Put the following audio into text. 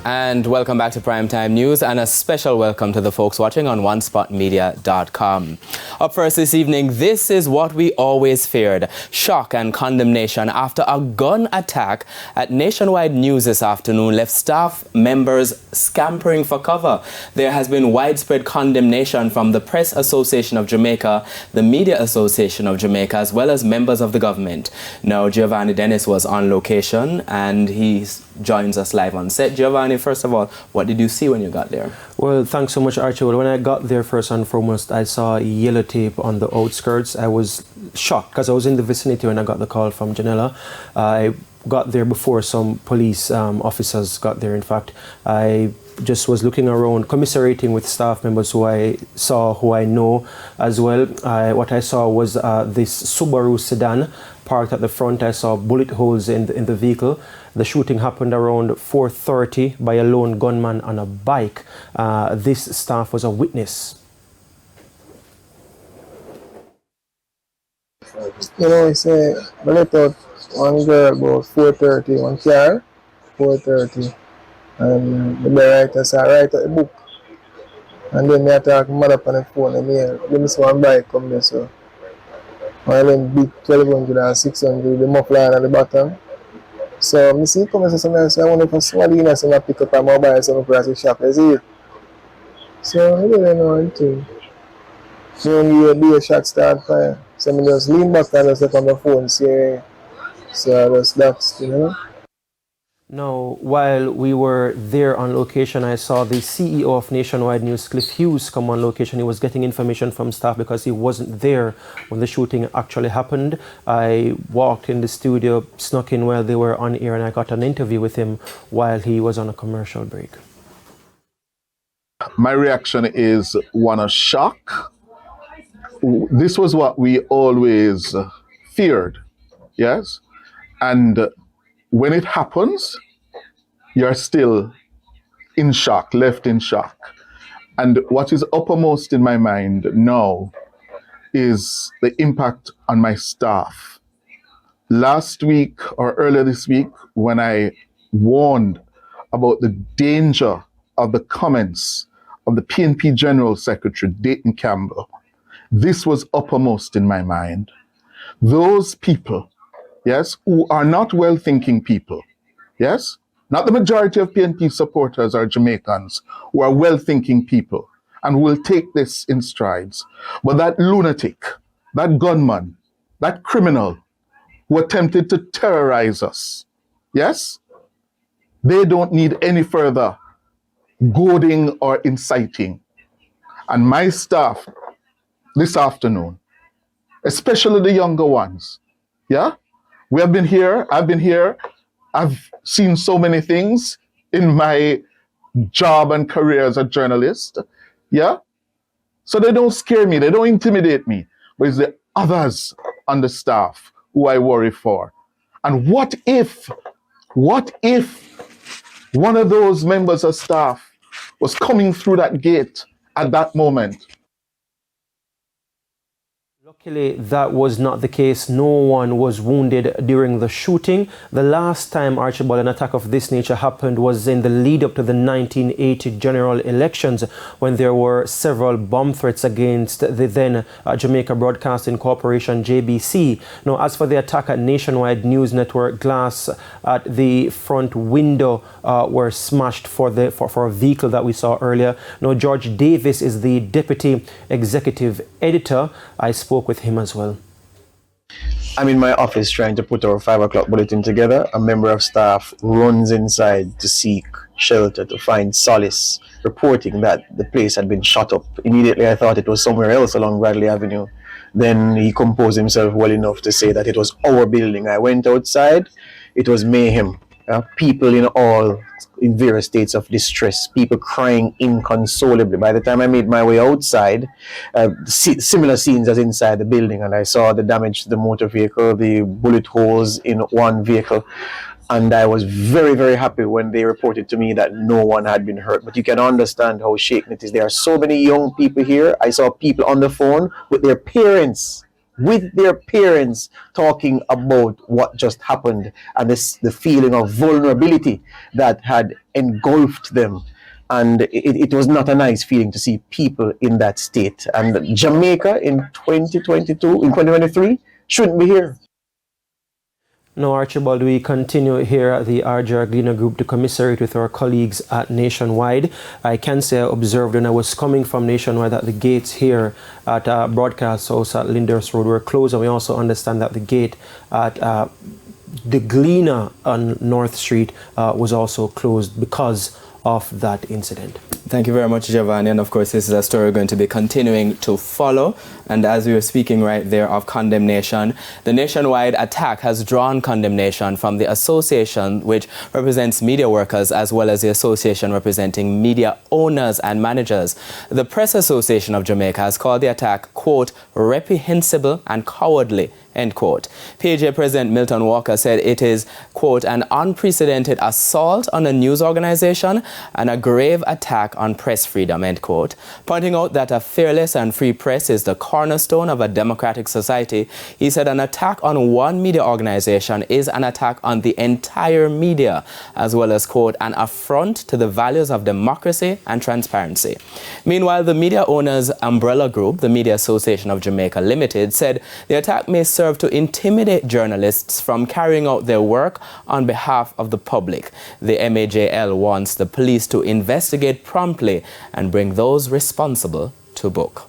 And welcome back to Primetime News, and a special welcome to the folks watching on onespotmedia.com. Up first this evening, this is what we always feared. Shock and condemnation after a gun attack at Nationwide News this afternoon left staff members scampering for cover. There has been widespread condemnation from the Press Association of Jamaica, the Media Association of Jamaica, as well as members of the government. Now, Giovanni Dennis was on location and he joins us live on set. Giovanni, first of all, what did you see when you got there? Well, thanks so much, Archie. Well, when I got there, first and foremost, I saw yellow tape on the outskirts. I was shocked because I was in the vicinity when I got the call from Janella. I got there before some police officers got there. In fact, I just was looking around, commiserating with staff members who I saw, who I know as well. What I saw was this Subaru sedan parked at the front. I saw bullet holes in the vehicle. The shooting happened around 4:30 by a lone gunman on a bike. This staff was a witness. You know, it's I let out one girl about 4:30, one car, 4:30. And the writer said, I write a book. And then I talk to mother on the phone and give me some bike come there. So I then big 1200 and 600, the muffler at the bottom. So I see come and say, I want to somebody in and pick up a mobile and some price shop. I see it. So I don't know anything. So when you do a shot start fire, so I just lean back and just on the phone, say, so that's, you know. Now, while we were there on location, I saw the CEO of Nationwide News, Cliff Hughes, come on location. He was getting information from staff because he wasn't there when the shooting actually happened. I walked in the studio, snuck in while they were on air, and I got an interview with him while he was on a commercial break. My reaction is one of shock. This was what we always feared, yes? And when it happens, you're still in shock, left in shock. And what is uppermost in my mind now is the impact on my staff. Last week or earlier this week, when I warned about the danger of the comments of the PNP General Secretary, Dayton Campbell, this was uppermost in my mind. Those people, yes, who are not well-thinking people, yes? Not the majority of PNP supporters are Jamaicans who are well-thinking people and will take this in strides. But that lunatic, that gunman, that criminal who attempted to terrorize us, yes? They don't need any further goading or inciting. And my staff this afternoon, especially the younger ones, yeah? We have been here, I've been here, I've seen so many things in my job and career as a journalist, yeah? So they don't scare me, they don't intimidate me, but it's the others on the staff who I worry for. And what if one of those members of staff was coming through that gate at that moment? Luckily, that was not the case. No one was wounded during the shooting. The last time, Archibald, an attack of this nature happened was in the lead up to the 1980 general elections, when there were several bomb threats against the then Jamaica Broadcasting Corporation, JBC. Now, as for the attack at Nationwide News Network, glass at the front window were smashed for a vehicle that we saw earlier. Now, George Davis is the deputy executive editor. I spoke with him as well. I'm in my office trying to put our 5 o'clock bulletin together. A member of staff runs inside to seek shelter, to find solace, reporting that the place had been shot up. Immediately I thought it was somewhere else along Bradley Avenue. Then he composed himself well enough to say that it was our building. I went outside, it was mayhem. People in various states of distress, people crying inconsolably. By the time I made my way outside, similar scenes as inside the building, and I saw the damage to the motor vehicle, the bullet holes in one vehicle, and I was very, very happy when they reported to me that no one had been hurt. But you can understand how shaken it is. There are so many young people here. I saw people on the phone with their parents with their parents, talking about what just happened and the feeling of vulnerability that had engulfed them. And it was not a nice feeling to see people in that state. And Jamaica in 2023 shouldn't be here. Now, Archibald, we continue here at the RJ Gleaner Group to commiserate with our colleagues at Nationwide. I can say I observed when I was coming from Nationwide that the gates here at Broadcast House at Lyndhurst Road were closed, and we also understand that the gate at the Gleaner on North Street was also closed because of that incident. Thank you very much, Giovanni. And of course, this is a story we're going to be continuing to follow. And as we were speaking right there of condemnation, the nationwide attack has drawn condemnation from the association which represents media workers as well as the association representing media owners and managers. The Press Association of Jamaica has called the attack, quote, reprehensible and cowardly, end quote. TVJ President Milton Walker said it is, quote, an unprecedented assault on a news organization and a grave attack on press freedom, end quote. Pointing out that a fearless and free press is the cornerstone of a democratic society, he said an attack on one media organization is an attack on the entire media, as well as, quote, an affront to the values of democracy and transparency. Meanwhile, the media owners' umbrella group, the Media Association of Jamaica Limited, said the attack may serve to intimidate journalists from carrying out their work on behalf of the public. The MAJL wants the police to investigate promptly and bring those responsible to book.